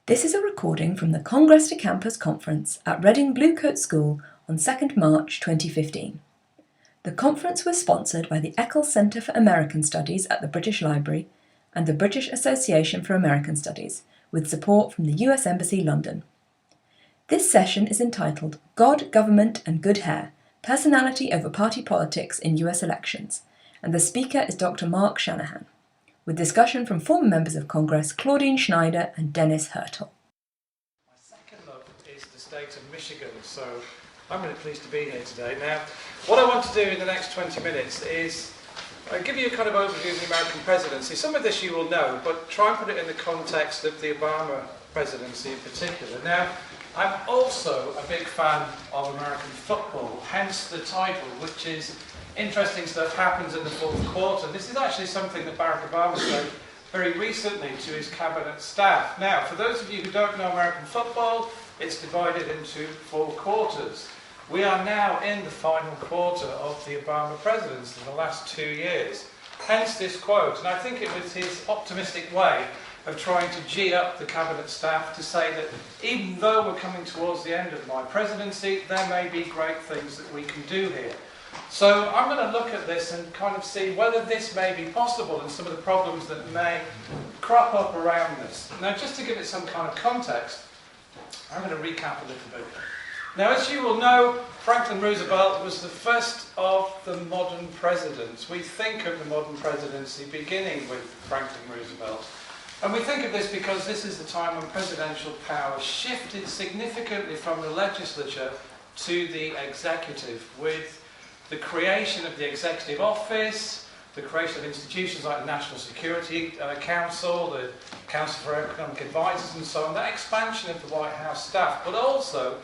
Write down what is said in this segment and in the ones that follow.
This is a recording from the Congress to Campus conference at Reading Bluecoat School on 2nd March 2015. The conference was sponsored by the Hertel Centre for American Studies at the British Library and the British Association for American Studies, with support from the US Embassy, London. This session is entitled God, Government and Good Hair, Personality over Party Politics in US Elections, and the speaker is Dr. Mark Shanahan, with discussion from former members of Congress Claudine, Schneider and Dennis Hertel. My second love is the state of Michigan, so I'm really pleased to be here today. Now, what I want to do in the next 20 minutes is give you a kind of overview of the American presidency. Some of this you will know, but try and put it in the context of the Obama presidency in particular. Now, I'm also a big fan of American football, hence the title, which is Interesting Stuff Happens in the Fourth Quarter. This is actually something that Barack Obama said very recently to his cabinet staff. Now, for those of you who don't know American football, it's divided into 4 quarters. We are now in the final quarter of the Obama presidency in the last 2 years. Hence this quote, and I think it was his optimistic way of trying to gee up the cabinet staff to say that even though we're coming towards the end of my presidency, there may be great things that we can do here. So I'm going to look at this and kind of see whether this may be possible and some of the problems that may crop up around this. Now, just to give it some kind of context, I'm going to recap a little bit. Now, as you will know, Franklin Roosevelt was the first of the modern presidents. We think of the modern presidency beginning with Franklin Roosevelt. And we think of this because this is the time when presidential power shifted significantly from the legislature to the executive, with the creation of the executive office, the creation of institutions like the National Security Council, the Council for Economic Advisors and so on, that expansion of the White House staff, but also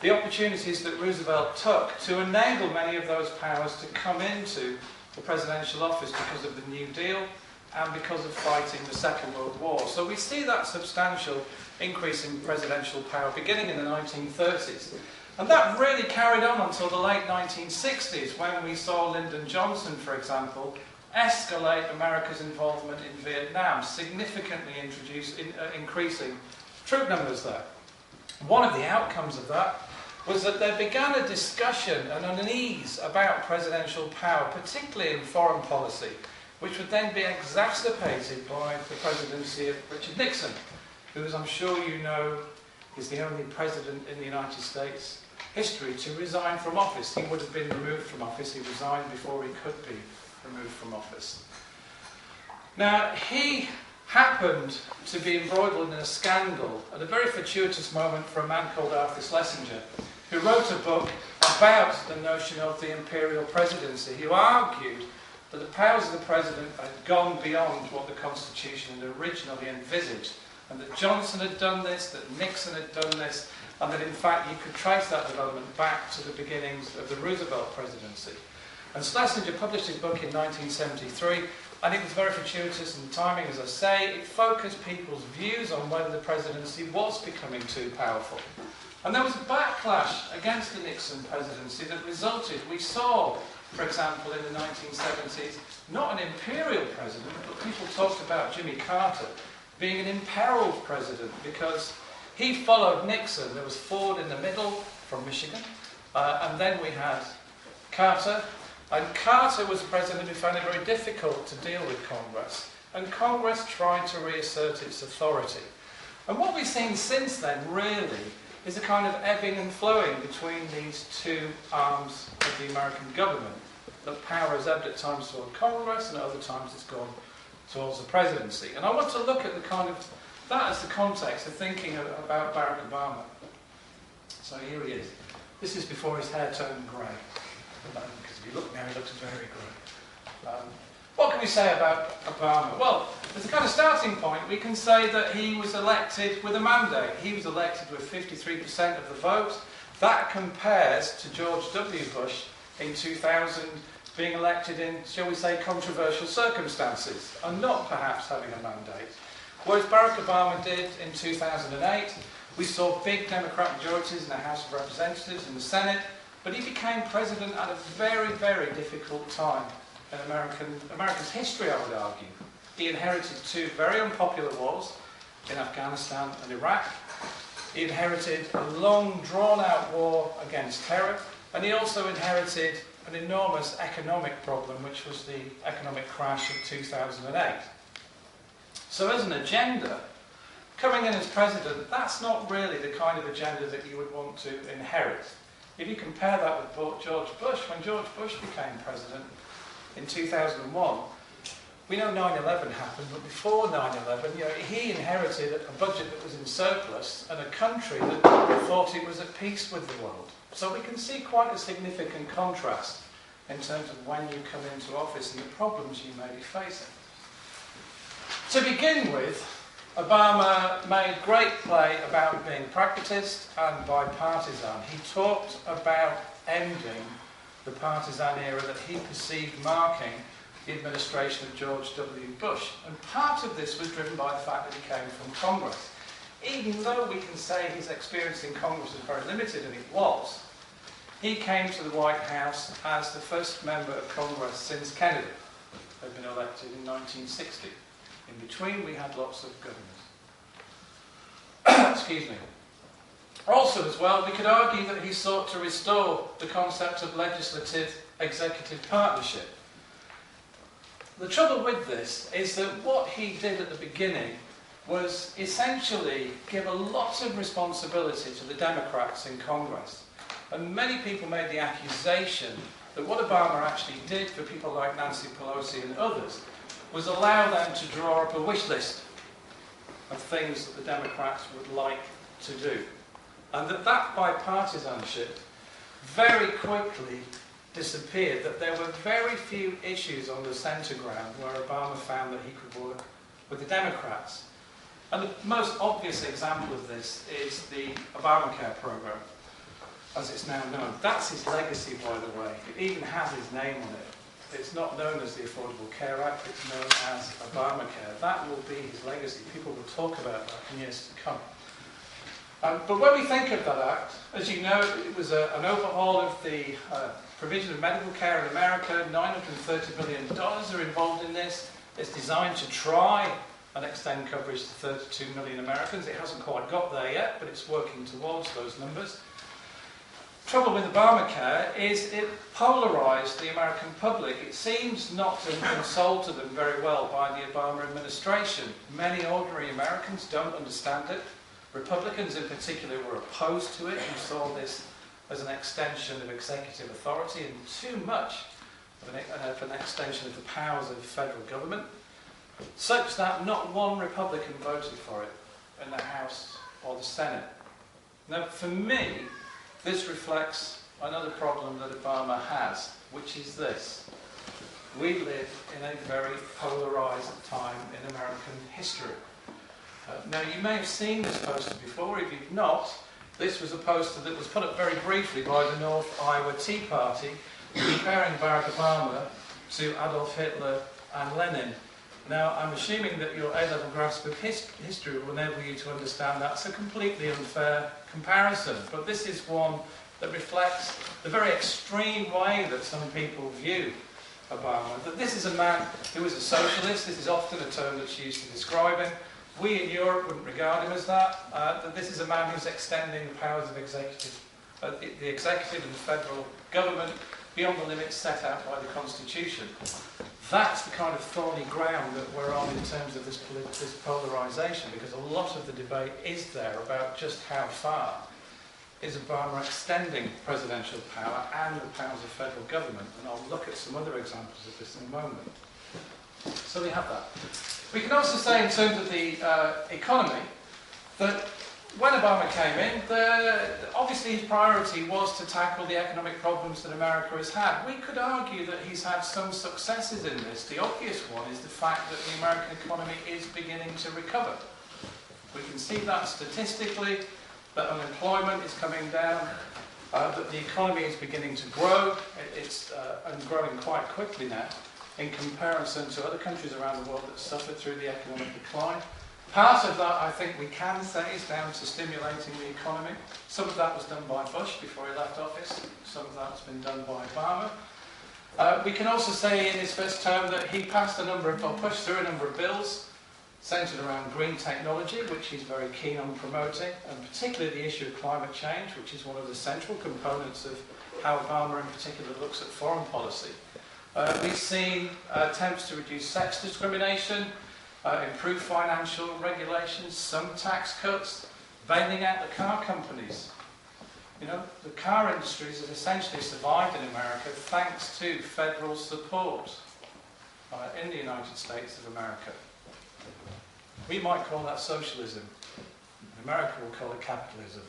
the opportunities that Roosevelt took to enable many of those powers to come into the presidential office because of the New Deal and because of fighting the Second World War. So we see that substantial increase in presidential power beginning in the 1930s. And that really carried on until the late 1960s, when we saw Lyndon Johnson, for example, escalate America's involvement in Vietnam, significantly increasing troop numbers there. One of the outcomes of that was that there began a discussion and an unease about presidential power, particularly in foreign policy, which would then be exacerbated by the presidency of Richard Nixon, who, as I'm sure you know, is the only president in the United States history to resign from office. He would have been removed from office. He resigned before he could be removed from office. Now, he happened to be embroiled in a scandal at a very fortuitous moment for a man called Arthur Schlesinger, who wrote a book about the notion of the imperial presidency, who argued that the powers of the president had gone beyond what the Constitution had originally envisaged, and that Johnson had done this, that Nixon had done this, and that in fact you could trace that development back to the beginnings of the Roosevelt presidency. And Schlesinger published his book in 1973, and it was very fortuitous in the timing, as I say. It focused people's views on whether the presidency was becoming too powerful. And there was a backlash against the Nixon presidency that resulted. We saw, for example, in the 1970s, not an imperial president, but people talked about Jimmy Carter being an imperiled president because he followed Nixon. There was Ford in the middle from Michigan, and then we had Carter. And Carter was a president who found it very difficult to deal with Congress, and Congress tried to reassert its authority. And what we've seen since then, really, is a kind of ebbing and flowing between these two arms of the American government. The power has ebbed at times toward Congress, and at other times it's gone towards the presidency. And I want to look at the kind of that as the context of thinking about Barack Obama. So here he is. This is before his hair turned grey. Because if you look now, he looks very grey. What can we say about Obama? Well, as a kind of starting point, we can say that he was elected with a mandate. He was elected with 53% of the vote. That compares to George W. Bush in 2000 being elected in, shall we say, controversial circumstances, and not perhaps having a mandate. Whereas Barack Obama did in 2008, we saw big Democrat majorities in the House of Representatives and the Senate, but he became president at a very, very difficult time in America's history, I would argue. He inherited 2 very unpopular wars, in Afghanistan and Iraq. He inherited a long, drawn-out war against terror, and he also inherited an enormous economic problem, which was the economic crash of 2008. So as an agenda, coming in as president, that's not really the kind of agenda that you would want to inherit. If you compare that with George Bush, when George Bush became president in 2001, we know 9/11 happened, but before 9/11, he inherited a budget that was in surplus and a country that thought it was at peace with the world. So we can see quite a significant contrast in terms of when you come into office and the problems you may be facing. To begin with, Obama made great play about being pragmatist and bipartisan. He talked about ending the partisan era that he perceived marking the administration of George W. Bush. And part of this was driven by the fact that he came from Congress. Even though we can say his experience in Congress was very limited, and it was, he came to the White House as the first member of Congress since Kennedy had been elected in 1960. In between, we had lots of governors. Excuse me. Also, as well, we could argue that he sought to restore the concept of legislative-executive partnership. The trouble with this is that what he did at the beginning was essentially give a lot of responsibility to the Democrats in Congress. And many people made the accusation that what Obama actually did for people like Nancy Pelosi and others was allow them to draw up a wish list of things that the Democrats would like to do. And that bipartisanship very quickly disappeared, that there were very few issues on the centre ground where Obama found that he could work with the Democrats. And the most obvious example of this is the Obamacare program, as it's now known. That's his legacy, by the way. It even has his name on it. It's not known as the Affordable Care Act, it's known as Obamacare. That will be his legacy. People will talk about that in years to come. But when we think of that act, as you know, it was an overhaul of the provision of medical care in America. $930 billion are involved in this. It's designed to try and extend coverage to 32 million Americans. It hasn't quite got there yet, but it's working towards those numbers. Trouble with Obamacare is it polarised the American public. It seems not to have consulted them very well by the Obama administration. Many ordinary Americans don't understand it. Republicans in particular were opposed to it and saw this as an extension of executive authority and too much of an extension of the powers of the federal government, such that not one Republican voted for it in the House or the Senate. Now, for me, this reflects another problem that Obama has, which is this. We live in a very polarised time in American history. Now, you may have seen this poster before. If you've not, this was a poster that was put up very briefly by the North Iowa Tea Party, comparing Barack Obama to Adolf Hitler and Lenin. Now, I'm assuming that your A-level grasp of history will enable you to understand that's a completely unfair comparison, but this is one that reflects the very extreme way that some people view Obama. That this is a man who is a socialist. This is often a term that's used to describe him. We in Europe wouldn't regard him as that. That this is a man who's extending the powers of the executive and the federal government beyond the limits set out by the Constitution. That's the kind of thorny ground that we're on in terms of this polarisation, because a lot of the debate is there about just how far is Obama extending presidential power and the powers of federal government. And I'll look at some other examples of this in a moment. So we have that. We can also say in terms of the economy that when Obama came in, obviously his priority was to tackle the economic problems that America has had. We could argue that he's had some successes in this. The obvious one is the fact that the American economy is beginning to recover. We can see that statistically, that unemployment is coming down, that the economy is beginning to grow. It's and growing quite quickly now in comparison to other countries around the world that suffered through the economic decline. Part of that, I think we can say, is down to stimulating the economy. Some of that was done by Bush before he left office. Some of that's been done by Obama. We can also say in his first term that he passed or pushed through a number of bills, centred around green technology, which he's very keen on promoting, and particularly the issue of climate change, which is one of the central components of how Obama in particular looks at foreign policy. We've seen attempts to reduce sex discrimination, improve financial regulations, some tax cuts, bailing out the car companies. You know, the car industry has essentially survived in America thanks to federal support in the United States of America. We might call that socialism. America will call it capitalism,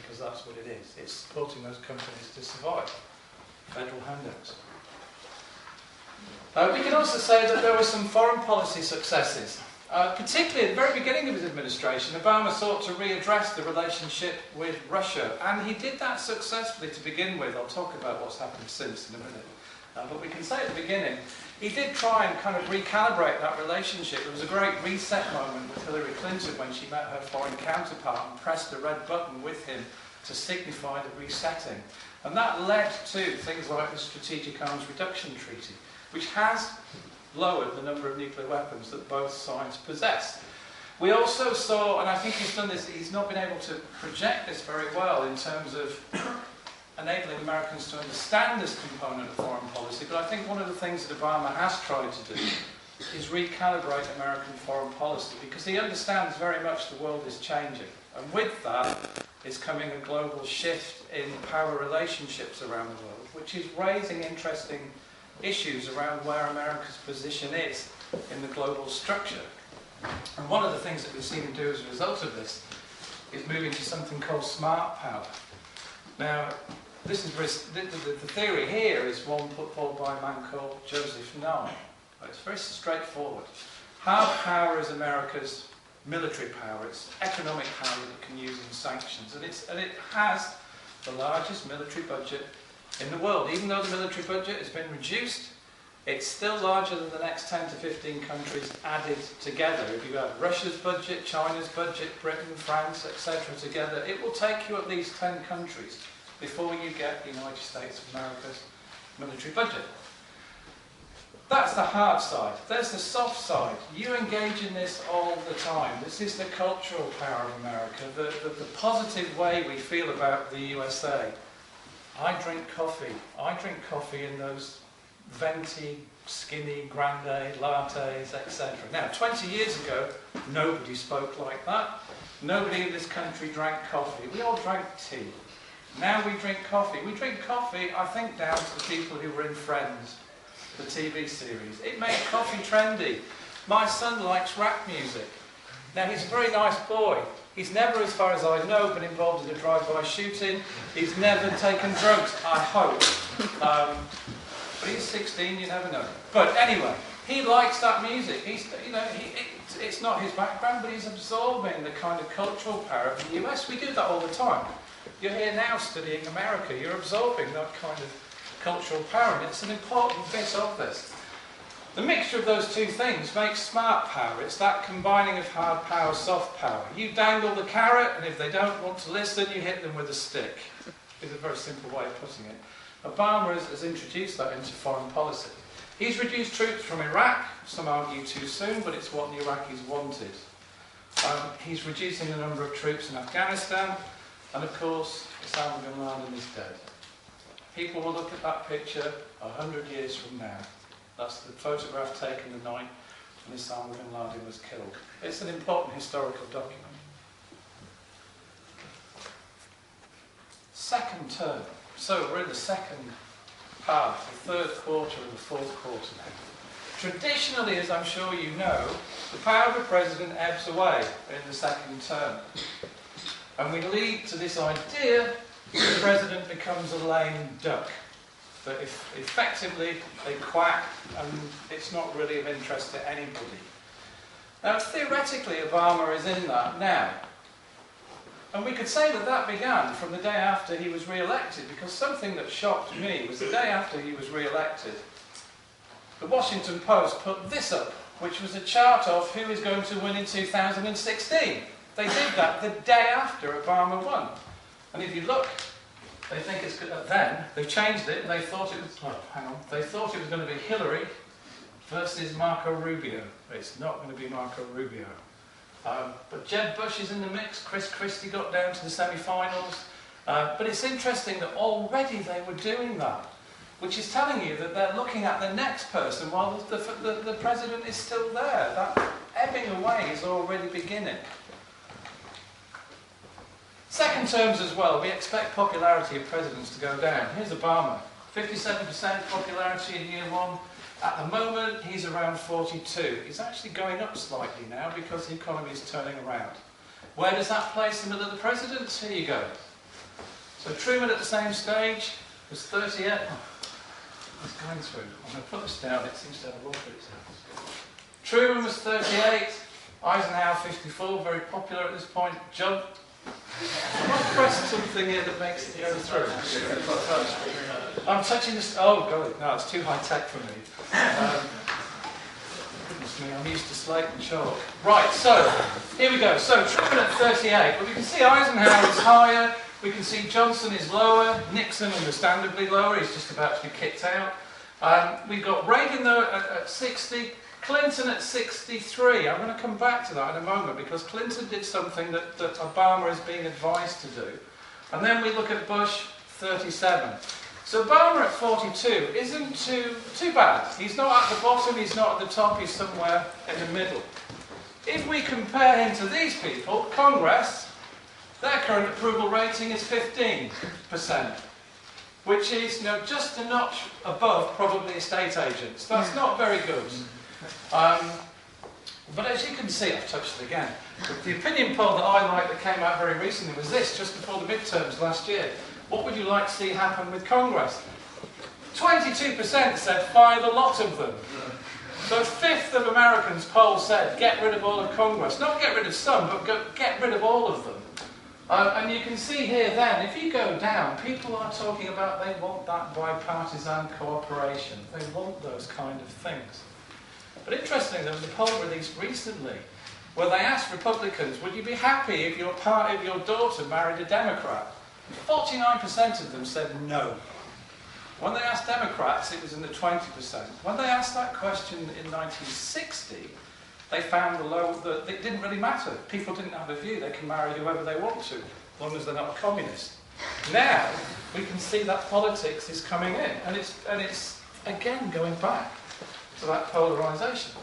because that's what it is. It's supporting those companies to survive. Federal handouts. We can also say that there were some foreign policy successes. Particularly at the very beginning of his administration, Obama sought to readdress the relationship with Russia, and he did that successfully to begin with. I'll talk about what's happened since in a minute. But we can say at the beginning, he did try and kind of recalibrate that relationship. There was a great reset moment with Hillary Clinton when she met her foreign counterpart and pressed the red button with him to signify the resetting. And that led to things like the Strategic Arms Reduction Treaty, which has lowered the number of nuclear weapons that both sides possess. We also saw, and I think he's done this, he's not been able to project this very well in terms of enabling Americans to understand this component of foreign policy, but I think one of the things that Obama has tried to do is recalibrate American foreign policy, because he understands very much the world is changing. And with that is coming a global shift in power relationships around the world, which is raising interesting issues around where America's position is in the global structure. And one of the things that we've seen him do as a result of this is moving to something called smart power. Now, this is the theory here is one put forward by a man called Joseph Nye. It's very straightforward. Hard power is America's military power. It's economic power that it can use in sanctions. And it has the largest military budget in the world. Even though the military budget has been reduced, it's still larger than the next 10 to 15 countries added together. If you add Russia's budget, China's budget, Britain, France, etc. together, it will take you at least 10 countries before you get the United States of America's military budget. That's the hard side. There's the soft side. You engage in this all the time. This is the cultural power of America, the positive way we feel about the USA. I drink coffee. I drink coffee in those venti, skinny, grande, lattes, etc. Now, 20 years ago, nobody spoke like that. Nobody in this country drank coffee. We all drank tea. Now we drink coffee. We drink coffee, I think, down to the people who were in Friends, the TV series. It made coffee trendy. My son likes rap music. Now, he's a very nice boy. He's never, as far as I know, been involved in a drive-by shooting. He's never taken drugs, I hope. But he's 16, you never know. But anyway, he likes that music. It's not his background, but he's absorbing the kind of cultural power of the US. We do that all the time. You're here now studying America. You're absorbing that kind of cultural power, and it's an important bit of this. The mixture of those two things makes smart power. It's that combining of hard power, soft power. You dangle the carrot, and if they don't want to listen, you hit them with a stick. It's a very simple way of putting it. Obama has introduced that into foreign policy. He's reduced troops from Iraq. Some argue too soon, but it's what the Iraqis wanted. He's reducing the number of troops in Afghanistan, and of course, Osama bin Laden is dead. People will look at that picture 100 years from now. That's the photograph taken the night when Osama bin Laden was killed. It's an important historical document. Second term. So we're in the second half, the third quarter and the fourth quarter now. Traditionally, as I'm sure you know, the power of a president ebbs away in the second term. And we lead to this idea that the president becomes a lame duck. That if effectively they quack and it's not really of interest to anybody. Now, theoretically, Obama is in that now. And we could say that that began from the day after he was re-elected, because something that shocked me was the day after he was re-elected, the Washington Post put this up, which was a chart of who is going to win in 2016. They did that the day after Obama won. And if you look, they think it's good. Then they've changed it, and they thought it was. Oh, hang on. They thought it was going to be Hillary versus Marco Rubio. It's not going to be Marco Rubio. But Jeb Bush is in the mix. Chris Christie got down to the semi-finals. But it's interesting that already they were doing that, which is telling you that they're looking at the next person while the president is still there. That ebbing away is already beginning. Second terms as well, we expect popularity of presidents to go down. Here's Obama, 57% popularity in year one. At the moment, he's around 42. He's actually going up slightly now because the economy is turning around. Where does that place him under the presidents? Here you go. So Truman at the same stage was 38. It's going through. I'm going to put this down. It seems to have a look at itself. Truman was 38. Eisenhower 54. Very popular at this point. John. I'll press something here that makes it go through. I'm touching this. Oh, God. No, it's too high tech for me. Goodness me, I'm used to slate and chalk. Right, so here we go. So Truman at 38. Well, we can see Eisenhower is higher. We can see Johnson is lower, Nixon understandably lower, he's just about to be kicked out. We've got Reagan though at 60, Clinton at 63. I'm going to come back to that in a moment because Clinton did something that Obama is being advised to do. And then we look at Bush, 37. So Obama at 42 isn't too bad. He's not at the bottom, he's not at the top, he's somewhere in the middle. If we compare him to these people, Congress, their current approval rating is 15%, which is just a notch above probably estate agents. That's not very good. But as you can see, I've touched it again. The opinion poll that I like that came out very recently was this, just before the midterms last year. What would you like to see happen with Congress? 22% said fire the lot of them. So a fifth of Americans polled said get rid of all of Congress. Not get rid of some, but get rid of all of them. And you can see here then, if you go down, people are talking about they want that bipartisan cooperation. They want those kind of things. But interestingly, there was a poll released recently where they asked Republicans, would you be happy if your daughter married a Democrat? 49% of them said no. When they asked Democrats, it was in the 20%. When they asked that question in 1960, they found that it didn't really matter. People didn't have a view. They can marry whoever they want to, as long as they're not a communist. Now, we can see that politics is coming in, and it's again going back to that polarisation.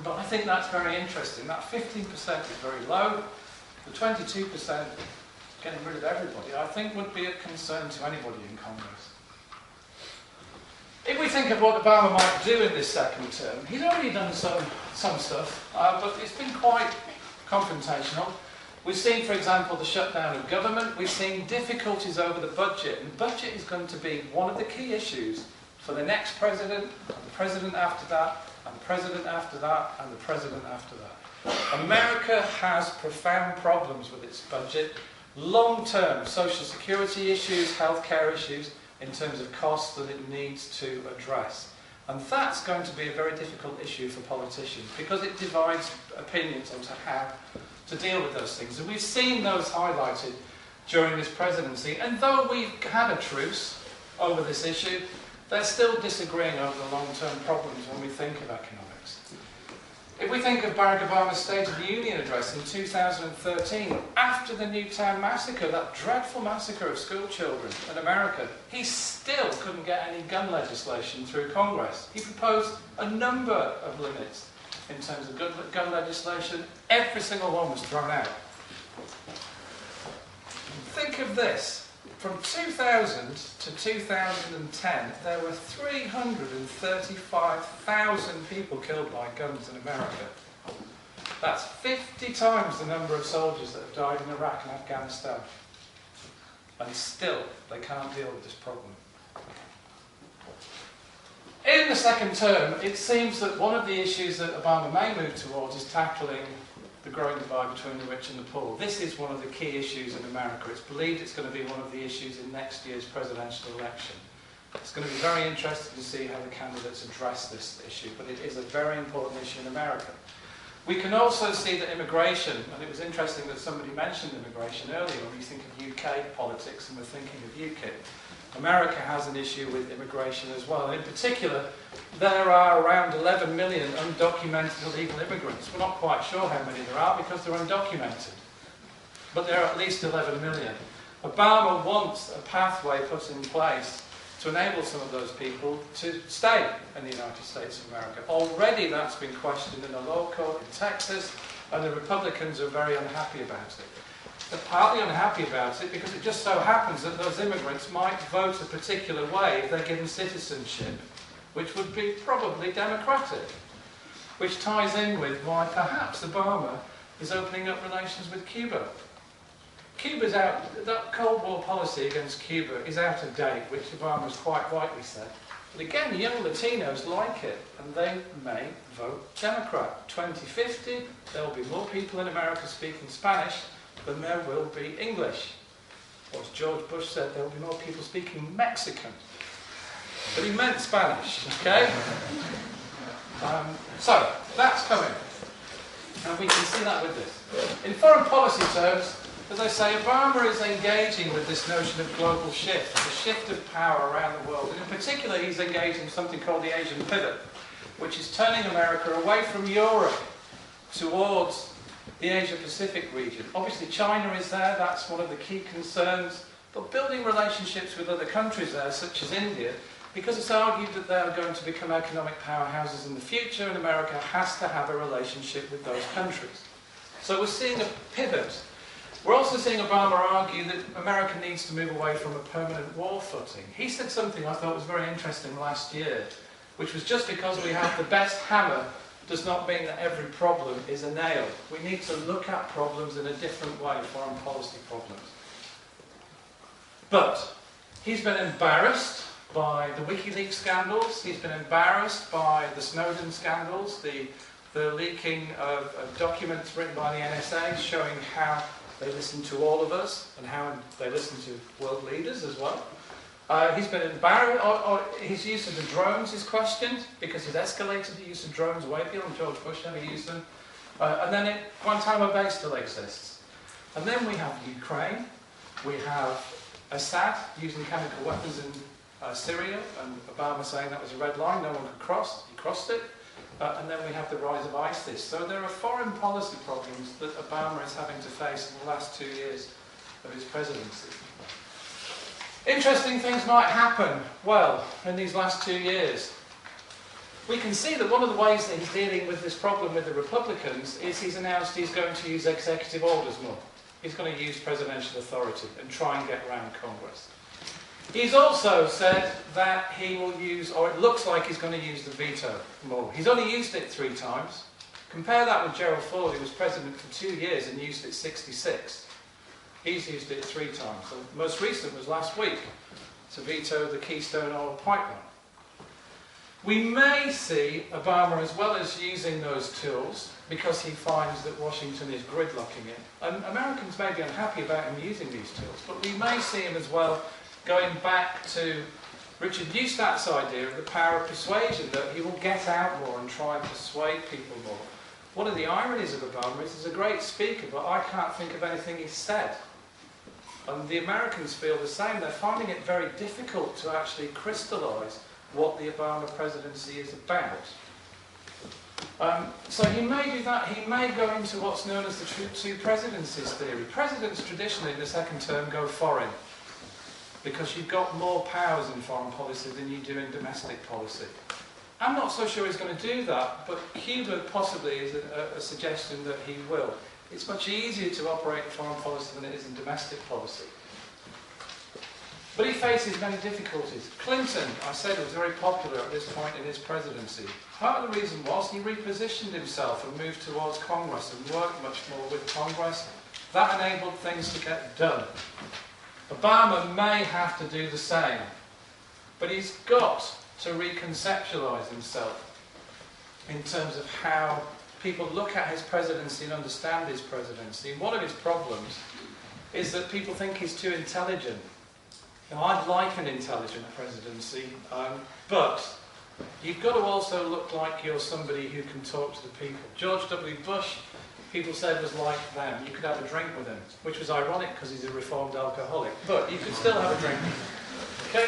But I think that's very interesting. That 15% is very low. The 22% getting rid of everybody, I think would be a concern to anybody in Congress. If we think of what Obama might do in this second term, he's already done some stuff, but it's been quite confrontational. We've seen, for example, the shutdown of government. We've seen difficulties over the budget. And the budget is going to be one of the key issues for the next president, the president after that, and the president after that, and the president after that. America has profound problems with its budget. Long-term social security issues, healthcare issues, in terms of costs that it needs to address. And that's going to be a very difficult issue for politicians because it divides opinions on how to deal with those things. And we've seen those highlighted during this presidency. And though we've had a truce over this issue, they're still disagreeing over the long-term problems when we think of economics. If we think of Barack Obama's State of the Union address in 2013, after the Newtown massacre, that dreadful massacre of school children in America, he still couldn't get any gun legislation through Congress. He proposed a number of limits in terms of gun legislation. Every single one was thrown out. Think of this. From 2000 to 2010, there were 335,000 people killed by guns in America. That's 50 times the number of soldiers that have died in Iraq and Afghanistan. And still, they can't deal with this problem. In the second term, it seems that one of the issues that Obama may move towards is tackling the growing divide between the rich and the poor. This is one of the key issues in America. It's believed it's going to be one of the issues in next year's presidential election. It's going to be very interesting to see how the candidates address this issue, but it is a very important issue in America. We can also see that immigration, and it was interesting that somebody mentioned immigration earlier when we think of UK politics and we're thinking of UKIP. America has an issue with immigration as well. In particular, there are around 11 million undocumented illegal immigrants. We're not quite sure how many there are because they're undocumented. But there are at least 11 million. Obama wants a pathway put in place to enable some of those people to stay in the United States of America. Already that's been questioned in a law court in Texas, and the Republicans are very unhappy about it. They're partly unhappy about it because it just so happens that those immigrants might vote a particular way if they're given citizenship, which would be probably democratic, which ties in with why perhaps Obama is opening up relations with Cuba. Cuba's out, that Cold War policy against Cuba is out of date, which Obama's quite rightly said. But again, young Latinos like it, and they may vote Democrat. 2050, there will be more people in America speaking Spanish than there will be English. Or as George Bush said, there will be more people speaking Mexican. But he meant Spanish, okay? So, that's coming. And we can see that with this. In foreign policy terms, as I say, Obama is engaging with this notion of global shift, the shift of power around the world. And in particular, he's engaged in something called the Asian pivot, which is turning America away from Europe towards the Asia-Pacific region. Obviously, China is there, that's one of the key concerns, but building relationships with other countries there, such as India, because it's argued that they are going to become economic powerhouses in the future, and America has to have a relationship with those countries. So we're seeing a pivot. We're also seeing Obama argue that America needs to move away from a permanent war footing. He said something I thought was very interesting last year, which was just because we have the best hammer does not mean that every problem is a nail. We need to look at problems in a different way, foreign policy problems. But he's been embarrassed by the WikiLeaks scandals, he's been embarrassed by the Snowden scandals, the leaking of documents written by the NSA showing how they listen to all of us and how they listen to world leaders as well. He's been embarrassed, or his use of the drones is questioned because he's escalated the use of drones way beyond George Bush ever used them. And then Guantanamo Bay still exists. And then we have Ukraine, we have Assad using chemical weapons in Syria, and Obama saying that was a red line, no one could cross, he crossed it. And then we have the rise of ISIS. So there are foreign policy problems that Obama is having to face in the last 2 years of his presidency. Interesting things might happen, well, in these last 2 years. We can see that one of the ways that he's dealing with this problem with the Republicans is he's announced he's going to use executive orders more. He's going to use presidential authority and try and get around Congress. He's also said that he will use, or it looks like he's going to use the veto more. He's only used it 3 times. Compare that with Gerald Ford, who was president for 2 years and used it 66. He's used it 3 times. The most recent was last week to veto the Keystone Oil Pipeline. We may see Obama, as well as using those tools, because he finds that Washington is gridlocking it. And Americans may be unhappy about him using these tools, but we may see him as well going back to Richard Newstat's idea of the power of persuasion, that he will get out more and try and persuade people more. One of the ironies of Obama is he's a great speaker, but I can't think of anything he's said. And the Americans feel the same. They're finding it very difficult to actually crystallise what the Obama presidency is about. So he may do that. He may go into what's known as the two presidencies theory. Presidents traditionally in the second term go foreign, because you've got more powers in foreign policy than you do in domestic policy. I'm not so sure he's going to do that, but Cuba possibly is a suggestion that he will. It's much easier to operate in foreign policy than it is in domestic policy. But he faces many difficulties. Clinton, I said, was very popular at this point in his presidency. Part of the reason was he repositioned himself and moved towards Congress and worked much more with Congress. That enabled things to get done. Obama may have to do the same, but he's got to reconceptualise himself in terms of how people look at his presidency and understand his presidency. And one of his problems is that people think he's too intelligent. Now, I'd like an intelligent presidency, but you've got to also look like you're somebody who can talk to the people. George W. Bush, people said, was like them. You could have a drink with him, which was ironic because he's a reformed alcoholic, but you could still have a drink. Okay?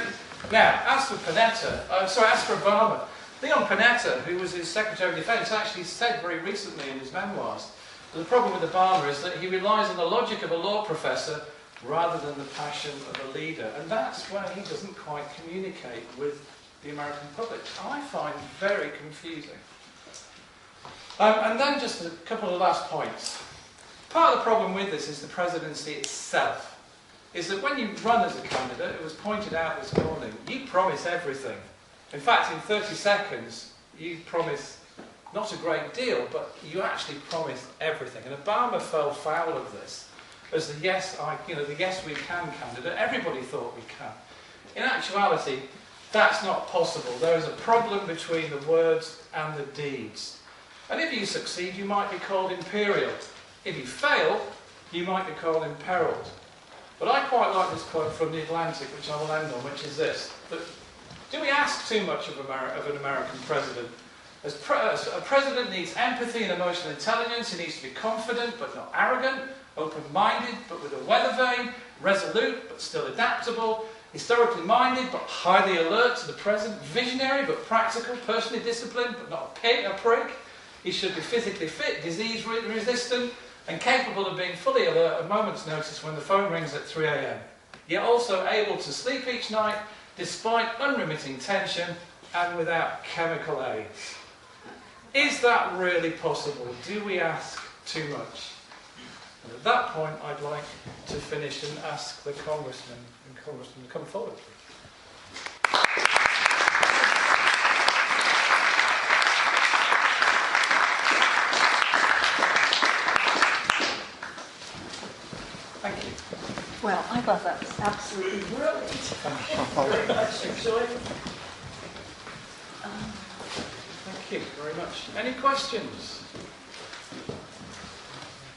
Now, as for Obama, Leon Panetta, who was his Secretary of Defense, actually said very recently in his memoirs that the problem with Obama is that he relies on the logic of a law professor rather than the passion of a leader. And that's where he doesn't quite communicate with the American public. I find very confusing. And then just a couple of last points. Part of the problem with this is the presidency itself. Is that when you run as a candidate, it was pointed out this morning, you promise everything. In fact, in 30 seconds, you promise not a great deal, but you actually promise everything. And Obama fell foul of this as the yes we can candidate. Everybody thought we can. In actuality, that's not possible. There is a problem between the words and the deeds. And if you succeed, you might be called imperial. If you fail, you might be called imperiled. But I quite like this quote from The Atlantic, which I will end on, which is this. That, do we ask too much of an American president? A president needs empathy and emotional intelligence. He needs to be confident but not arrogant, open-minded but with a weather vane, resolute but still adaptable, historically minded but highly alert to the present, visionary but practical, personally disciplined but not a prick. He should be physically fit, disease-resistant, and capable of being fully alert at a moment's notice when the phone rings at 3 a.m. Yet also able to sleep each night despite unremitting tension and without chemical aids. Is that really possible? Do we ask too much? And at that point, I'd like to finish and ask the Congressman and Congressman to come forward. Thank you. Well, I thought that was absolutely brilliant. Very much enjoyed it. Thank you very much. Any questions?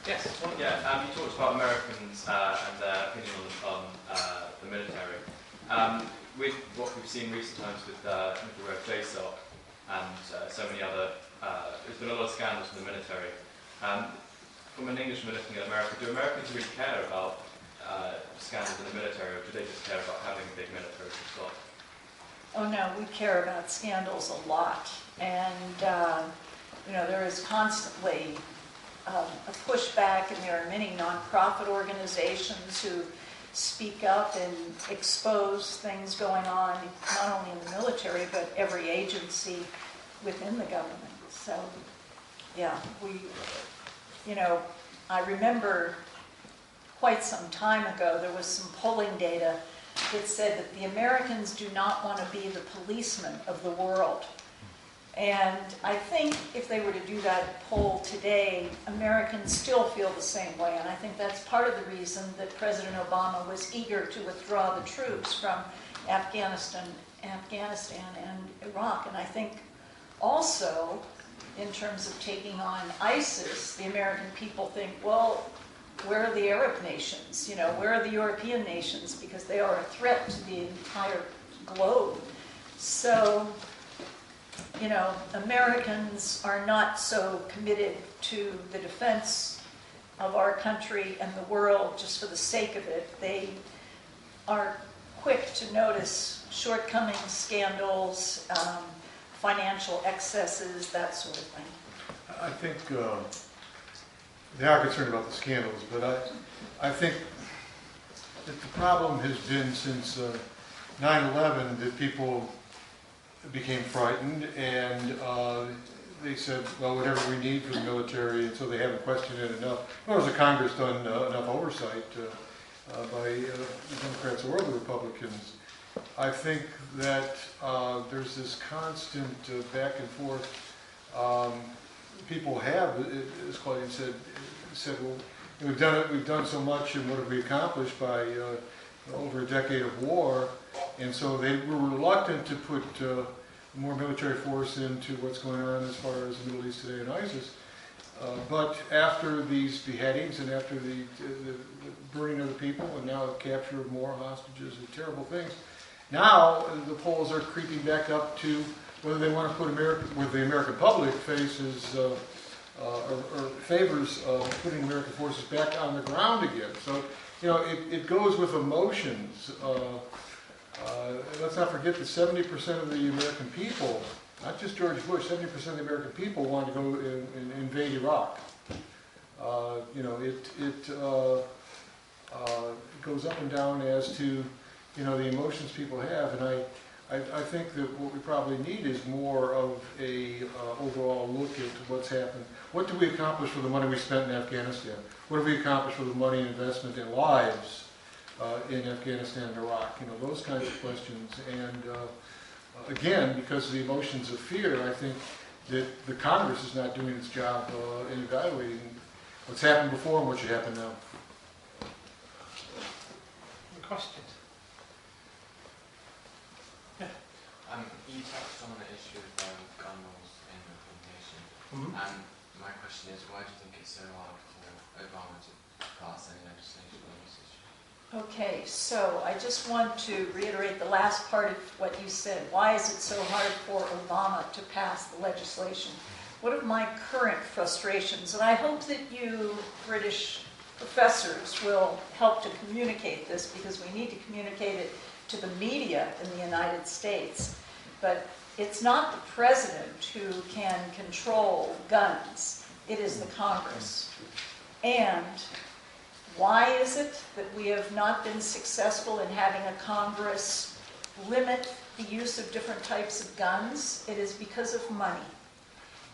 Yes. Yeah. You talked about Americans and their opinion on the military. With what we've seen in recent times with Middle Road JSOC and so many other, there's been a lot of scandals in the military. From an Englishman looking at America, do Americans really care about scandals in the military, or do they just care about having a big military to stop? Oh no, we care about scandals a lot, and there is constantly a pushback, and there are many nonprofit organizations who speak up and expose things going on, not only in the military but every agency within the government. So, yeah, I remember quite some time ago there was some polling data that said that the Americans do not want to be the policeman of the world. And I think if they were to do that poll today, Americans still feel the same way. And I think that's part of the reason that President Obama was eager to withdraw the troops from Afghanistan and Iraq. And I think also, in terms of taking on ISIS, the American people think, well, where are the Arab nations? Where are the European nations? Because they are a threat to the entire globe. So, Americans are not so committed to the defense of our country and the world just for the sake of it. They are quick to notice shortcomings, scandals, financial excesses, that sort of thing. I think they are concerned about the scandals, but I think that the problem has been since 9/11 that people became frightened, and they said, well, whatever we need for the military, and so they haven't questioned it enough. Nor has the Congress done enough oversight by the Democrats or the Republicans. I think that there's this constant back and forth. People have, as Claudine said, well, we've done so much, and what have we accomplished by over a decade of war? And so they were reluctant to put more military force into what's going on as far as the Middle East today and ISIS. But after these beheadings and after the burning of the people and now the capture of more hostages and terrible things, now the polls are creeping back up to whether they want to put whether the American public faces or favors putting American forces back on the ground again. So, you know, it goes with emotions. Let's not forget that 70% of the American people, not just George Bush, 70% of the American people want to go and invade Iraq. You know, it goes up and down as to, you know, the emotions people have, and I think that what we probably need is more of a overall look at what's happened. What did we accomplish for the money we spent in Afghanistan? What have we accomplished for the money and investment in lives in Afghanistan and Iraq? You know, those kinds of questions. And again, because of the emotions of fear, I think that the Congress is not doing its job in evaluating what's happened before and what should happen now. Questions? You touched on the issue of gun laws in the presentation, and my question is, why do you think it's so hard for Obama to pass any legislation on this issue? Okay, so I just want to reiterate the last part of what you said. Why is it so hard for Obama to pass the legislation? One of my current frustrations, and I hope that you British professors will help to communicate this, because we need to communicate it to the media in the United States. But it's not the president who can control guns. It is the Congress. And why is it that we have not been successful in having a Congress limit the use of different types of guns? It is because of money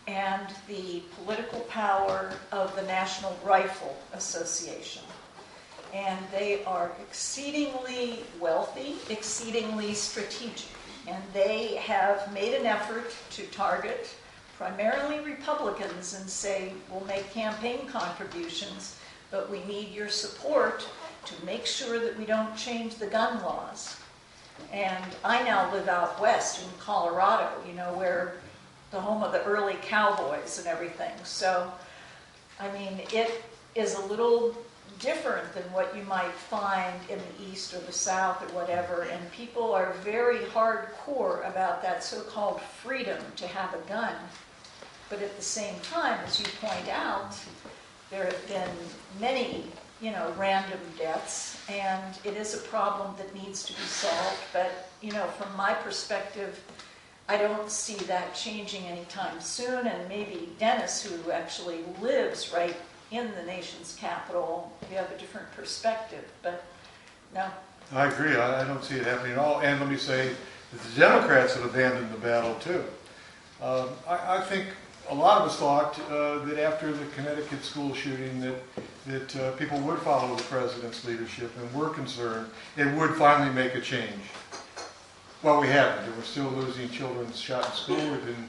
and the political power of the National Rifle Association. And they are exceedingly wealthy, exceedingly strategic. And they have made an effort to target primarily Republicans and say, we'll make campaign contributions, but we need your support to make sure that we don't change the gun laws. And I now live out west in Colorado, you know, where the home of the early cowboys and everything. So, I mean, it is a little different than what you might find in the East or the South or whatever, and people are very hardcore about that so-called freedom to have a gun. But at the same time, as you point out, there have been many, you know, random deaths, and it is a problem that needs to be solved. But, you know, from my perspective, I don't see that changing anytime soon, and maybe Dennis, who actually lives right in the nation's capital, we have a different perspective, but no. I agree. I don't see it happening at all. And let me say that the Democrats have abandoned the battle too. I think a lot of us thought that after the Connecticut school shooting that people would follow the president's leadership and were concerned and would finally make a change. Well, we haven't. We're still losing children shot in school. We've been,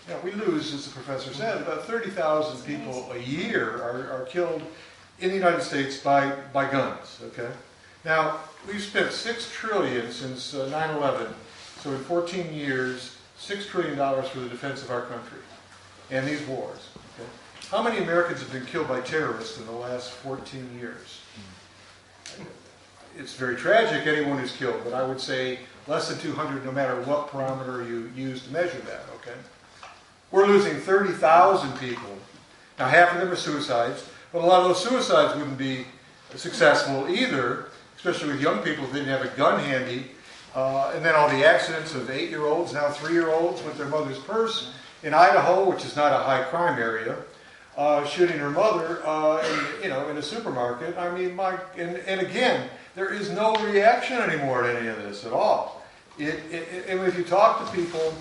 you know, we lose, as the professor said, about 30,000 people a year are killed in the United States by guns. Okay. Now we've spent $6 trillion since 9/11. So in 14 years, $6 trillion for the defense of our country and these wars. Okay? How many Americans have been killed by terrorists in the last 14 years? It's very tragic, anyone who's killed, but I would say less than 200 no matter what parameter you use to measure that, okay? We're losing 30,000 people. Now, half of them are suicides, but a lot of those suicides wouldn't be successful either, especially with young people who didn't have a gun handy. And then all the accidents of 8-year-olds, now 3-year-olds with their mother's purse in Idaho, which is not a high crime area, shooting her mother in a supermarket. I mean, and again, there is no reaction anymore to any of this at all. And if you talk to people,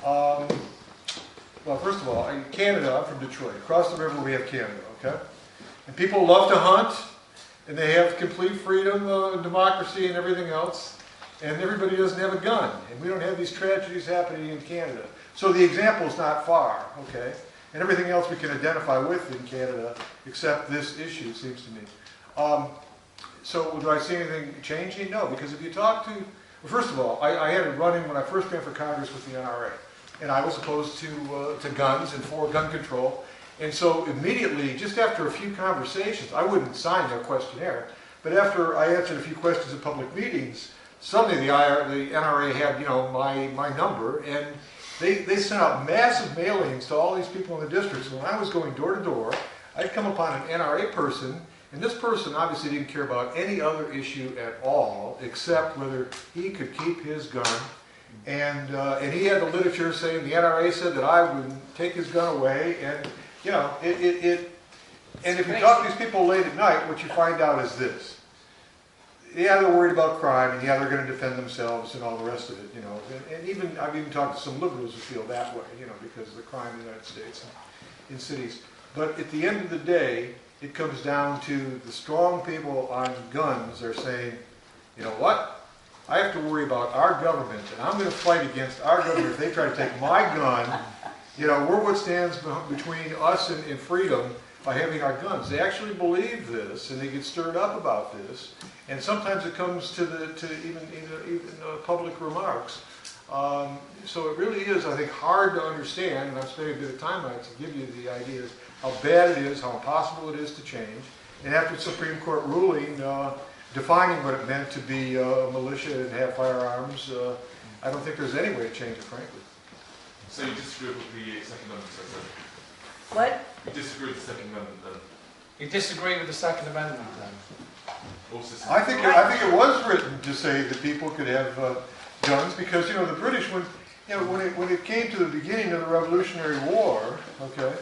well, first of all, in Canada, I'm from Detroit. Across the river we have Canada, okay? And people love to hunt, and they have complete freedom and democracy and everything else. And everybody doesn't have a gun. And we don't have these tragedies happening in Canada. So the example is not far, okay? And everything else we can identify with in Canada, except this issue, it seems to me. So do I see anything changing? No, because if you talk to, well, first of all, I had it running when I first ran for Congress with the NRA. And I was opposed to guns and for gun control. And so immediately, just after a few conversations, I wouldn't sign their questionnaire, but after I answered a few questions in public meetings, suddenly the NRA had, my number, and they sent out massive mailings to all these people in the districts. When I was going door to door, I'd come upon an NRA person, and this person obviously didn't care about any other issue at all, except whether he could keep his gun. And he had the literature saying the NRA said that I would take his gun away, and you know, and if you talk to these people late at night, what you find out is this. Yeah, they're worried about crime, and yeah, they're going to defend themselves and all the rest of it, you know. And even I've even talked to some liberals who feel that way, you know, because of the crime in the United States and in cities. But at the end of the day, it comes down to the strong people on guns are saying, you know what? I have to worry about our government, and I'm going to fight against our government if they try to take my gun. You know, we're what stands between us and freedom by having our guns. They actually believe this, and they get stirred up about this. And sometimes it comes to even public remarks. So it really is, I think, hard to understand, and I'm spending a bit of time on it to give you the idea of how bad it is, how impossible it is to change. And after the Supreme Court ruling, defining what it meant to be a militia and have firearms, I don't think there's any way to change it, frankly. So you disagree with the Second Amendment, sir? What? You disagree with the Second Amendment, then? You disagree with the Second Amendment, then? I think it was written to say that people could have guns because, you know, the British, when it came to the beginning of the Revolutionary War, okay,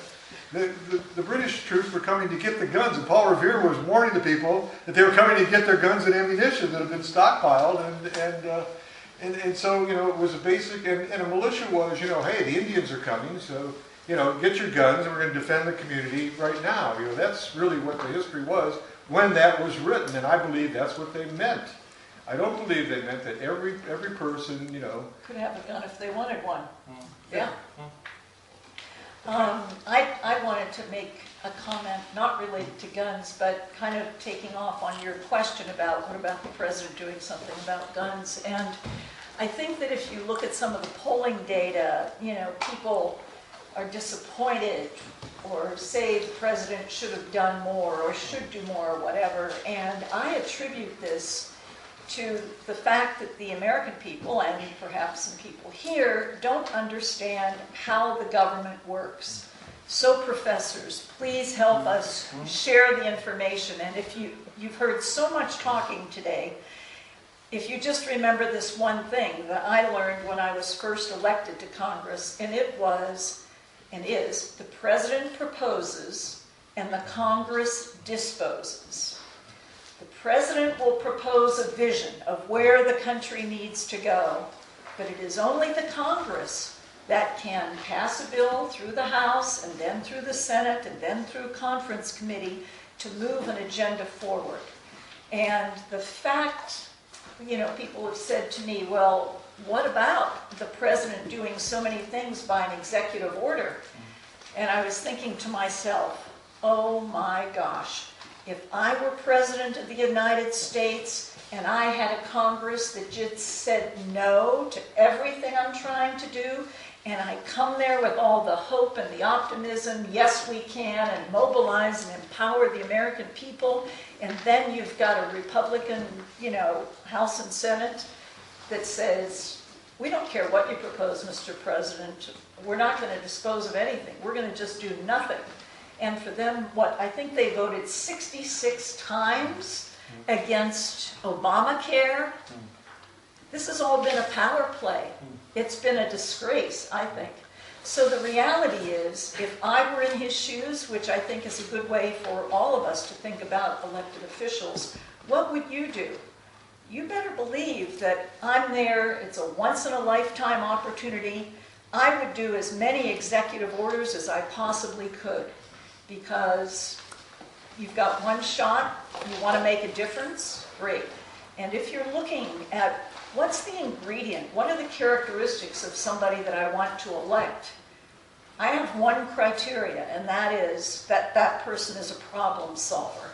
the British troops were coming to get the guns, and Paul Revere was warning the people that they were coming to get their guns and ammunition that had been stockpiled, and so, you know, it was a basic, and a militia was, you know, hey, the Indians are coming, so, you know, get your guns, and we're going to defend the community right now. You know, that's really what the history was when that was written, and I believe that's what they meant. I don't believe they meant that every person, you know, Could have a gun if they wanted one. Yeah. I wanted to make a comment not related to guns, but kind of taking off on your question about what about the president doing something about guns. And I think that if you look at some of the polling data, you know, people are disappointed or say the president should have done more or should do more or whatever. And I attribute this to the fact that the American people, and perhaps some people here, don't understand how the government works. So professors, please help us share the information. And if you've heard so much talking today, if you just remember this one thing that I learned when I was first elected to Congress, and it was, and is, the president proposes and the Congress disposes. The president will propose a vision of where the country needs to go, but it is only the Congress that can pass a bill through the House and then through the Senate and then through conference committee to move an agenda forward. And the fact, you know, people have said to me, well, what about the president doing so many things by an executive order? And I was thinking to myself, oh my gosh, if I were president of the United States and I had a Congress that just said no to everything I'm trying to do, and I come there with all the hope and the optimism, yes we can, and mobilize and empower the American people, and then you've got a Republican, you know, House and Senate that says, we don't care what you propose, Mr. President, we're not going to dispose of anything, we're going to just do nothing. And for them, what, I think they voted 66 times against Obamacare. This has all been a power play. It's been a disgrace, I think. So the reality is, if I were in his shoes, which I think is a good way for all of us to think about elected officials, what would you do? You better believe that I'm there, it's a once-in-a-lifetime opportunity. I would do as many executive orders as I possibly could, because you've got one shot, you want to make a difference, great. And if you're looking at what's the ingredient, what are the characteristics of somebody that I want to elect, I have one criteria, and that is that that person is a problem solver.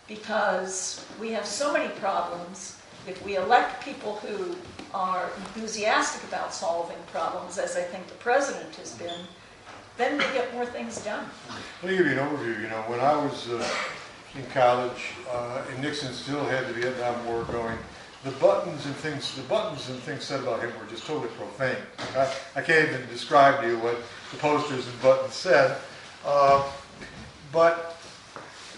Because we have so many problems, if we elect people who are enthusiastic about solving problems, as I think the president has been, then we get more things done. Let me give you an overview. You know, when I was in college, and Nixon still had the Vietnam War going, the buttons and things said about him were just totally profane. I can't even describe to you what the posters and buttons said. But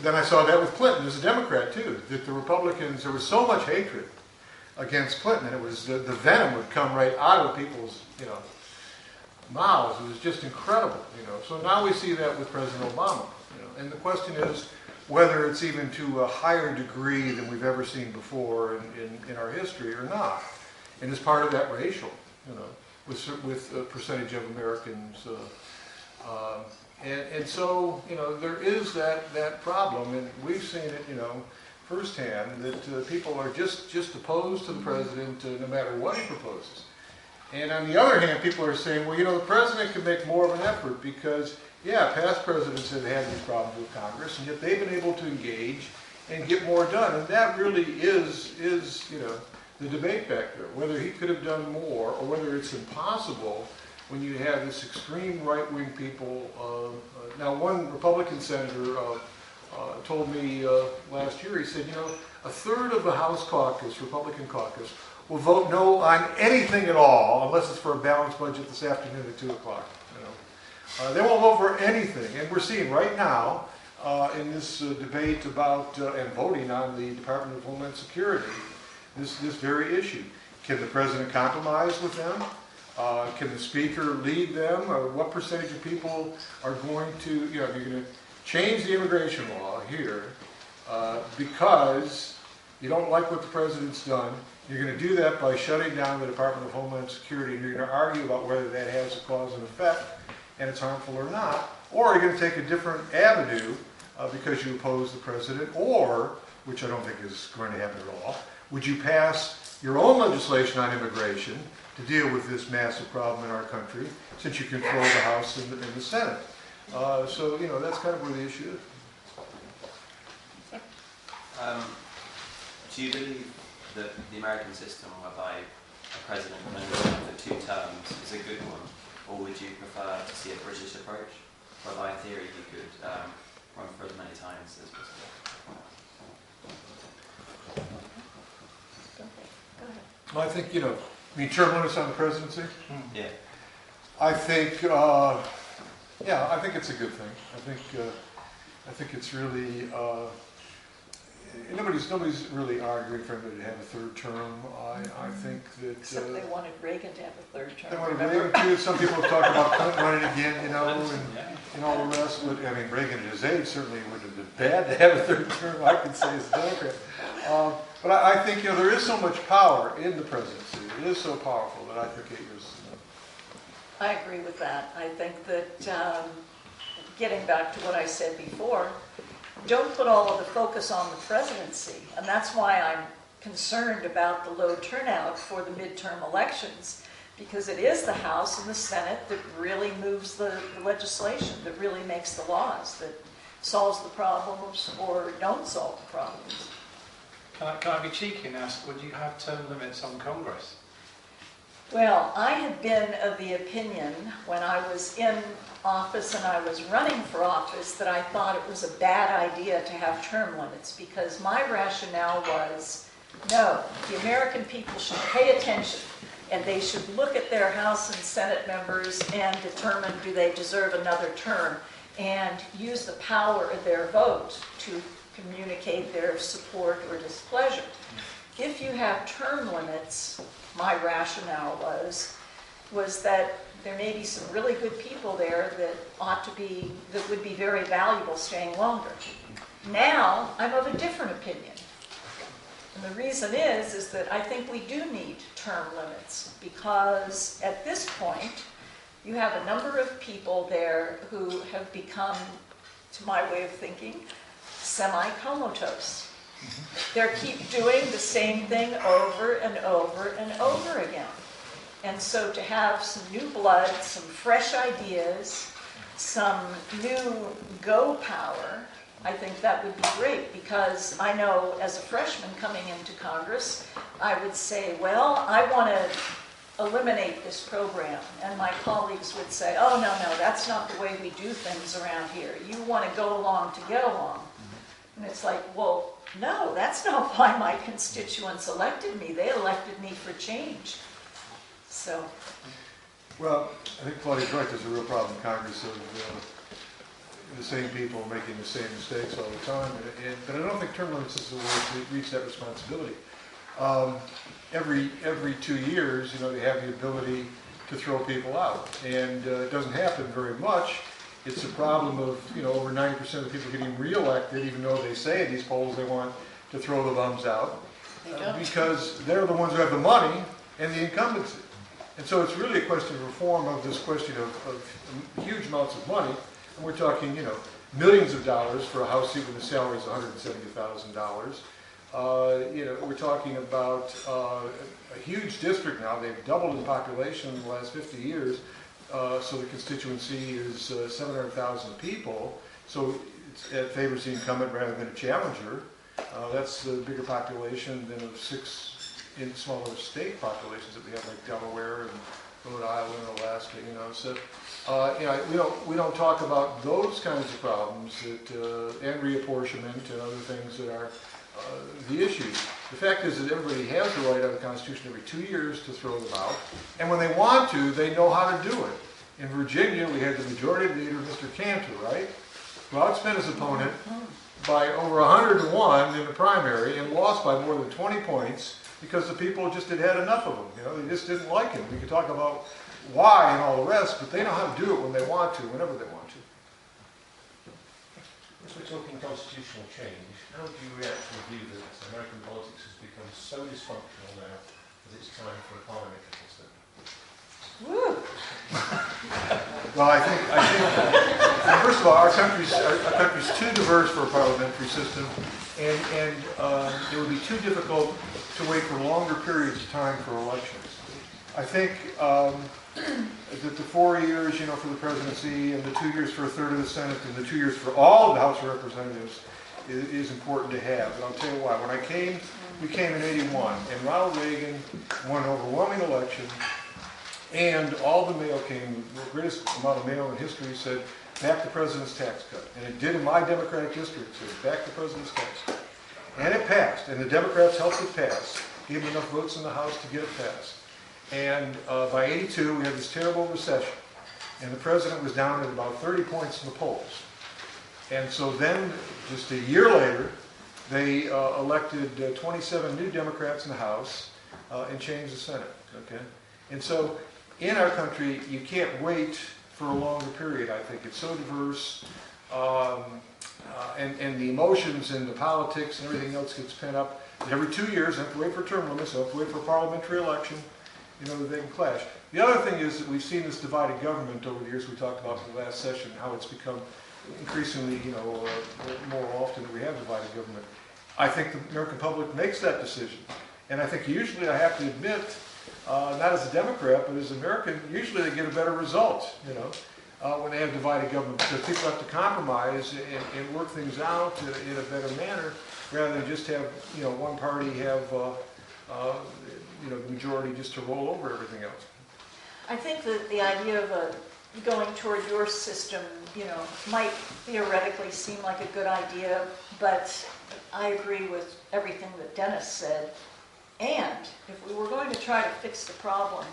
then I saw that with Clinton as a Democrat too, that the Republicans, there was so much hatred against Clinton, and it was the venom would come right out of people's, mouths. It was just incredible, So now we see that with President Obama, And the question is whether it's even to a higher degree than we've ever seen before in our history or not. And is part of that racial, with a percentage of Americans. And so, there is that problem, and we've seen it, firsthand, that people are just opposed to the president no matter what he proposes. And on the other hand, people are saying, well, the president could make more of an effort because, past presidents have had these problems with Congress, and yet they've been able to engage and get more done. And that really is the debate back there, whether he could have done more or whether it's impossible when you have this extreme right-wing people. Now, one Republican senator told me last year, he said, a third of the House caucus, Republican caucus, will vote no on anything at all, unless it's for a balanced budget this afternoon at 2 o'clock. They won't vote for anything. And we're seeing right now, in this debate about and voting on the Department of Homeland Security, this very issue. Can the president compromise with them? Can the speaker lead them? What percentage of people are going to, if you're going to change the immigration law here because you don't like what the president's done, you're going to do that by shutting down the Department of Homeland Security, and you're going to argue about whether that has a cause and effect and it's harmful or not, or you're going to take a different avenue because you oppose the president, or, which I don't think is going to happen at all, would you pass your own legislation on immigration to deal with this massive problem in our country, since you control the House and the Senate? So, that's kind of where the issue is. Do you believe that the American system, whereby a president can only run for 2 terms, is a good one, or would you prefer to see a British approach, whereby in theory he could run for as many times as possible? Well, I think, term limits on the presidency? Yeah. I think, I think it's a good thing. I think it's really, nobody's really arguing for anybody to have a third term. I think that... Except they wanted Reagan to have a third term. They wanted Reagan too. Some people have talked about Clinton running again, and all the rest. But, Reagan at his age certainly would have been bad to have a third term, I could say, as a Democrat. But I think, there is so much power in the presidency. It is so powerful that I think 8 years is enough. I agree with that. I think that, getting back to what I said before, don't put all of the focus on the presidency. And that's why I'm concerned about the low turnout for the midterm elections, because it is the House and the Senate that really moves the legislation, that really makes the laws, that solves the problems or don't solve the problems. Can I be cheeky and ask, would you have term limits on Congress? Well, I had been of the opinion when I was in office and I was running for office that I thought it was a bad idea to have term limits, because my rationale was, no, the American people should pay attention and they should look at their House and Senate members and determine, do they deserve another term, and use the power of their vote to communicate their support or displeasure. If you have term limits, my rationale was that there may be some really good people there that would be very valuable staying longer. Now, I'm of a different opinion. And the reason is that I think we do need term limits, because at this point, you have a number of people there who have become, to my way of thinking, semi-comatose. They keep doing the same thing over and over and over again. And so to have some new blood, some fresh ideas, some new go power, I think that would be great, because I know as a freshman coming into Congress, I would say, well, I want to eliminate this program. And my colleagues would say, oh, no, that's not the way we do things around here. You want to go along to get along. And it's like, well, no, that's not why my constituents elected me. They elected me for change. So, Well, I think Claudine's right. There's a real problem in Congress of the same people making the same mistakes all the time. But I don't think term limits is the way to reach that responsibility. Every 2 years, they have the ability to throw people out. And it doesn't happen very much. It's a problem of, over 90% of the people getting reelected, even though they say in these polls they want to throw the bums out. Because they're the ones who have the money and the incumbency. And so it's really a question of reform of this question of huge amounts of money. And we're talking, millions of dollars for a House seat when the salary is $170,000. We're talking about a huge district now. They've doubled in population in the last 50 years. So the constituency is 700,000 people. So it favors the incumbent rather than a challenger. That's a bigger population than of 6 in smaller state populations that we have, like Delaware and Rhode Island and Alaska. So we don't talk about those kinds of problems and reapportionment and other things that are the issues. The fact is that everybody has the right under the Constitution every 2 years to throw them out, and when they want to, they know how to do it. In Virginia, we had the majority leader, Mr. Cantor, right, who outspent his opponent by over 100-1 in the primary and lost by more than 20 points because the people just had had enough of him. They just didn't like him. We could talk about why and all the rest, but they know how to do it when they want to, whenever they want to. As we're talking constitutional change, how do you react to the view that American politics has become so dysfunctional now that it's time for a parliamentary system? woo. Well, I think first of all, our country's too diverse for a parliamentary system, and it would be too difficult to wait for longer periods of time for elections. I think that the 4 years, for the presidency, and the 2 years for a third of the Senate, and the 2 years for all of the House of Representatives is important to have. And I'll tell you why. We came in '81, and Ronald Reagan won an overwhelming election, and all the mail came, the greatest amount of mail in history said, back the president's tax cut. And it did in my Democratic district, said, back the president's tax cut. And it passed, and the Democrats helped it pass, gave them enough votes in the House to get it passed. And by '82, we had this terrible recession, and the president was down at about 30 points in the polls. And so then, just a year later, they elected 27 new Democrats in the House and changed the Senate. Okay, and so in our country, you can't wait for a longer period. I think it's so diverse, and the emotions and the politics and everything else gets pent up. And every 2 years, they have to wait for term limits, they have to wait for a parliamentary election. They can clash. The other thing is that we've seen this divided government over the years. We talked about in the last session how it's become increasingly, more often that we have divided government. I think the American public makes that decision. And I think usually, I have to admit, not as a Democrat, but as an American, usually they get a better result, when they have divided government, because people have to compromise and work things out in a better manner, rather than just have, one party have, the majority just to roll over everything else. I think that the idea of going toward your system, might theoretically seem like a good idea, but I agree with everything that Dennis said. And if we were going to try to fix the problem,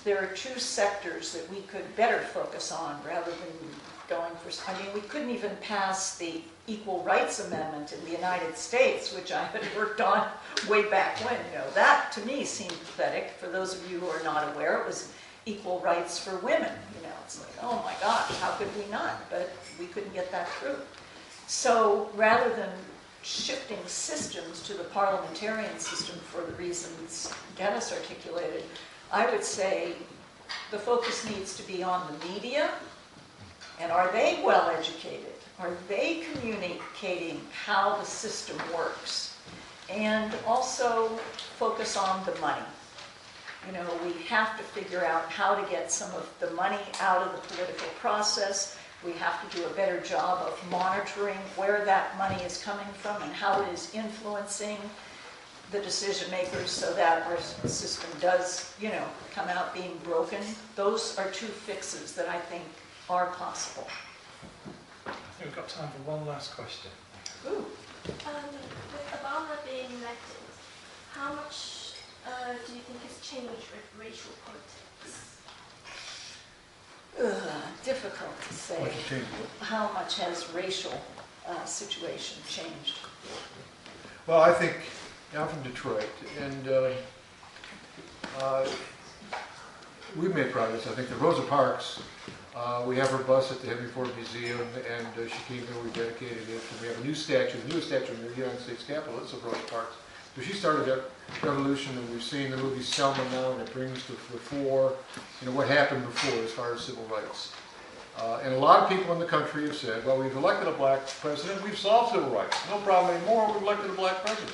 there are 2 sectors that we could better focus on rather than going for, we couldn't even pass the Equal Rights Amendment in the United States, which I had worked on way back when. That to me seemed pathetic. For those of you who are not aware, it was equal rights for women. It's like, oh my gosh, how could we not? But we couldn't get that through. So rather than shifting systems to the parliamentarian system for the reasons Dennis articulated, I would say the focus needs to be on the media. And are they well educated? Are they communicating how the system works? And also focus on the money. We have to figure out how to get some of the money out of the political process. We have to do a better job of monitoring where that money is coming from and how it is influencing the decision makers so that our system does, come out being broken. Those are 2 fixes that I think are possible. I think we've got time for one last question. Ooh. With Obama being elected, how much do you think has changed with racial politics? Difficult to say. What's changed? How much has racial situation changed? Well, I think, I'm from Detroit, and we've made progress. I think the Rosa Parks, we have her bus at the Henry Ford Museum, and she came here, we dedicated it, and we have a new statue, the newest statue in the United States Capitol, it's of Rosa Parks. So she started that revolution, and we've seen the movie Selma now, and it brings to the fore, what happened before as far as civil rights. And a lot of people in the country have said, well, we've elected a black president, we've solved civil rights. No problem anymore, we've elected a black president.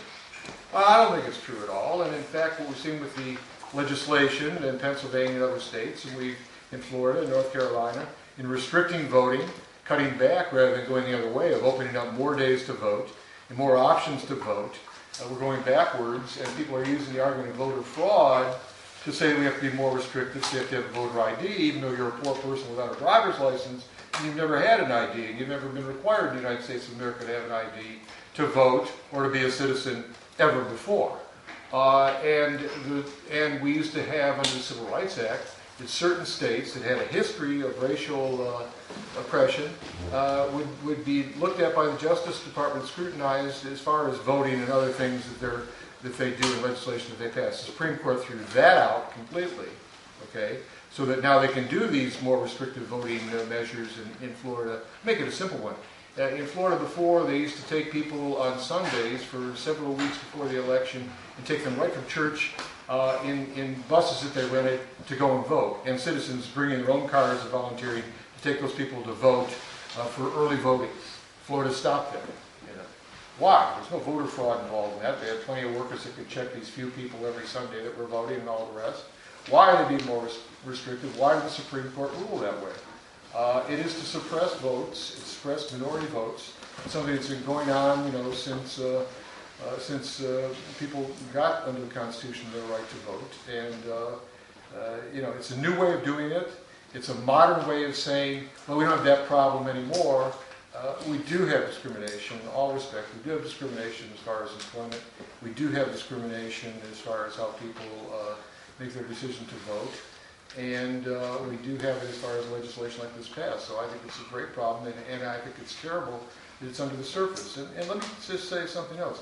Well, I don't think it's true at all. And in fact, what we've seen with the legislation in Pennsylvania and other states, and we've in Florida and North Carolina, in restricting voting, cutting back rather than going the other way, of opening up more days to vote and more options to vote. We're going backwards, and people are using the argument of voter fraud to say we have to be more restrictive, so you have to have voter ID, even though you're a poor person without a driver's license, and you've never had an ID, and you've never been required in the United States of America to have an ID to vote or to be a citizen ever before. And we used to have, under the Civil Rights Act, that certain states that had a history of racial oppression would be looked at by the Justice Department, scrutinized as far as voting and other things that they do in legislation that they pass. The Supreme Court threw that out completely, okay, so that now they can do these more restrictive voting measures in Florida. Make it a simple one. In Florida before, they used to take people on Sundays for several weeks before the election and take them right from church in buses that they rented to go and vote. And citizens bringing their own cars and volunteering to take those people to vote for early voting. Florida stopped that. Why? There's no voter fraud involved in that. They had plenty of workers that could check these few people every Sunday that were voting and all the rest. Why are they being more restrictive? Why did the Supreme Court rule that way? It is to suppress votes, it's suppress minority votes. It's something that's been going on, since people got under the Constitution their right to vote. And it's a new way of doing it. It's a modern way of saying, well, we don't have that problem anymore. We do have discrimination in all respects. We do have discrimination as far as employment. We do have discrimination as far as how people make their decision to vote. And we do have it as far as legislation like this passed. So I think it's a great problem, and I think it's terrible that it's under the surface. And let me just say something else.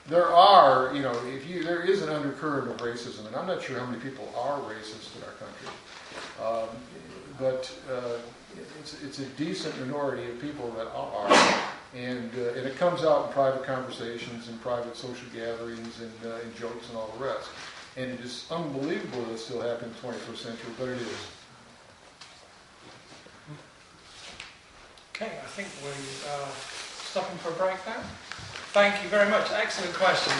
There are, there is an undercurrent of racism, and I'm not sure how many people are racist in our country. But it's a decent minority of people that are, and it comes out in private conversations, in private social gatherings, and in jokes and all the rest. And it is unbelievable that it still happens in the 21st century, but it is. Okay, I think we're stopping for a break now. Thank you very much. Excellent questions.